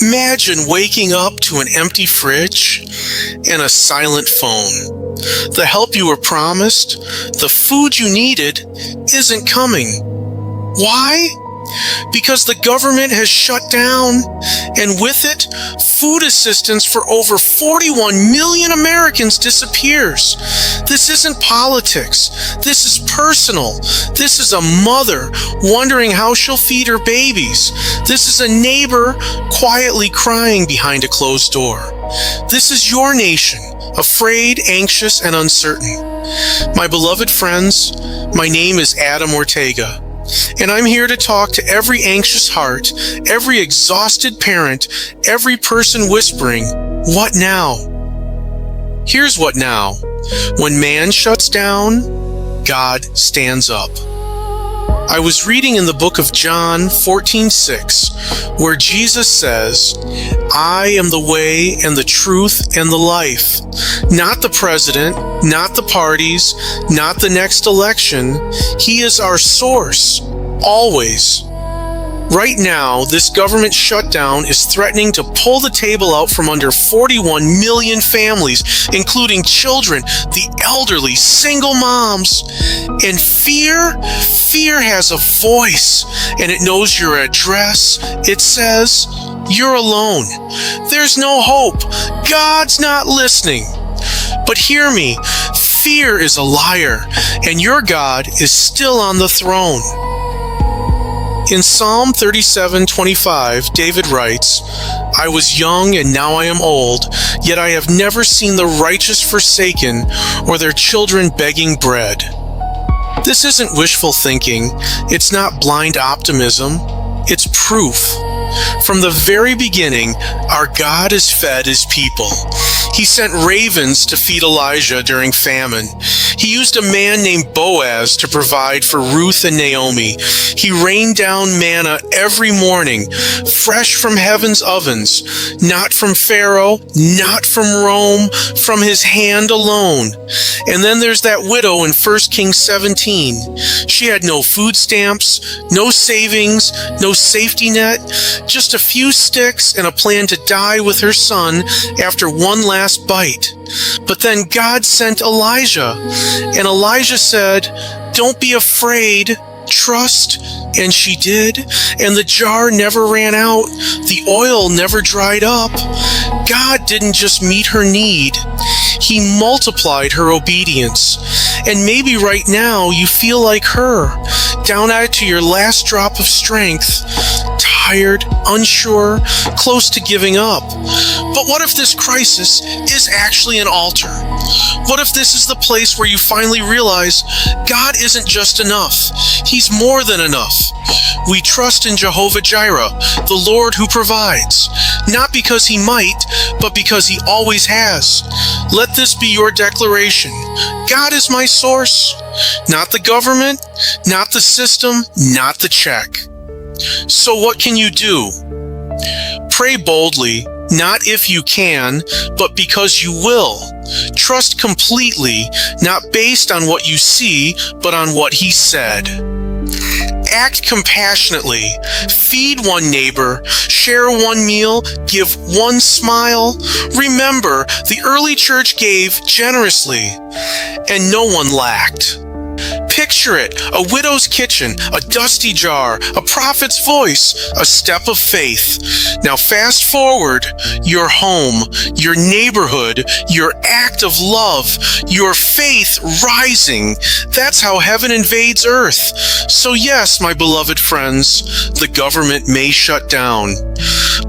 Imagine waking up to an empty fridge and a silent phone. The help you were promised, the food you needed, isn't coming. Why? Because the government has shut down, and with it, food assistance for over 41 million Americans disappears. This isn't politics. This is personal. This is a mother wondering how she'll feed her babies. This is a neighbor quietly crying behind a closed door. This is your nation, afraid, anxious, and uncertain. My beloved friends, my name is Adam Ortega. And I'm here to talk to every anxious heart, every exhausted parent, every person whispering, "What now?" Here's what now. When man shuts down, God stands up. I was reading in the book of John 14:6, where Jesus says, "I am the way and the truth and the life." Not the president, not the parties, not the next election. He is our source, always. Right now, this government shutdown is threatening to pull the table out from under 41 million families, including children, the elderly, single moms. And fear has a voice, and it knows your address. It says, "You're alone. There's no hope. God's not listening." But hear me, fear is a liar, and your God is still on the throne. In Psalm 37:25, David writes, "I was young and now I am old, yet I have never seen the righteous forsaken or their children begging bread." This isn't wishful thinking. It's not blind optimism. It's proof. From the very beginning, our God has fed his people. He sent ravens to feed Elijah during famine. He used a man named Boaz to provide for Ruth and Naomi. He rained down manna every morning, fresh from heaven's ovens, not from Pharaoh, not from Rome, from his hand alone. And then there's that widow in 1 Kings 17. She had no food stamps, no savings, no safety net, just a few sticks and a plan to die with her son after one last bite. But then God sent Elijah, and Elijah said, "Don't be afraid, trust." And she did, and the jar never ran out, the oil never dried up. God didn't just meet her need, he multiplied her obedience. And maybe right now you feel like her, down to your last drop of strength, tired, unsure, close to giving up. But what if this crisis is actually an altar? What if this is the place where you finally realize God isn't just enough, he's more than enough? We trust in Jehovah Jireh, the Lord who provides, not because he might, but because he always has. Let this be your declaration. God is my source, not the government, not the system, not the check. So what can you do? Pray boldly, not if you can, but because you will. Trust completely, not based on what you see, but on what he said. Act compassionately. Feed one neighbor, share one meal, give one smile. Remember, the early church gave generously, and no one lacked. Picture it, a widow's kitchen, a dusty jar, a prophet's voice, a step of faith. Now fast forward, your home, your neighborhood, your act of love, your faith rising. That's how heaven invades earth. So yes, my beloved friends, the government may shut down,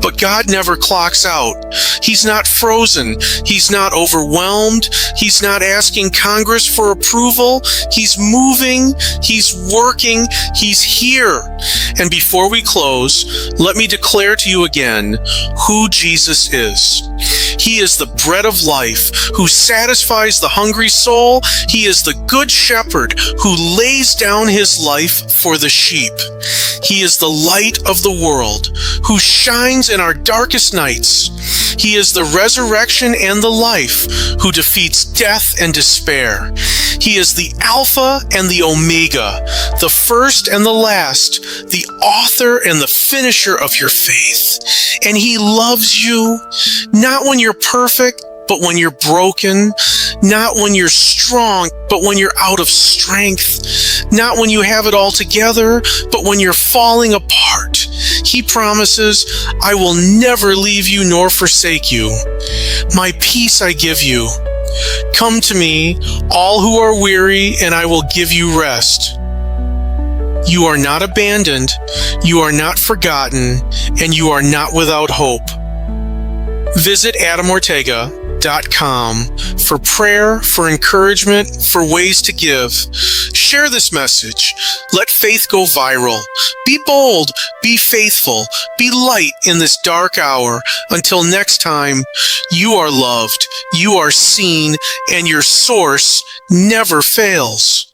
but God never clocks out. He's not frozen. He's not overwhelmed. He's not asking Congress for approval. He's moving. He's working. He's here. And before we close, let me declare to you again who Jesus is. He is the bread of life who satisfies the hungry soul. He is the good shepherd who lays down his life for the sheep. He is the light of the world, who shines in our darkest nights. He is the resurrection and the life, who defeats death and despair. He is the Alpha and the Omega, the first and the last, the author and the finisher of your faith. And He loves you, not when you're perfect, but when you're broken, not when you're strong, but when you're out of strength, not when you have it all together, but when you're falling apart. He promises, I will never leave you nor forsake you. My peace I give you. Come to me, all who are weary, and I will give you rest. You are not abandoned, you are not forgotten, and you are not without hope. Visit AdamOrtega.com for prayer, for encouragement, for ways to give. Share this message. Let faith go viral. Be bold, be faithful, be light in this dark hour. Until next time, you are loved, you are seen, and your source never fails.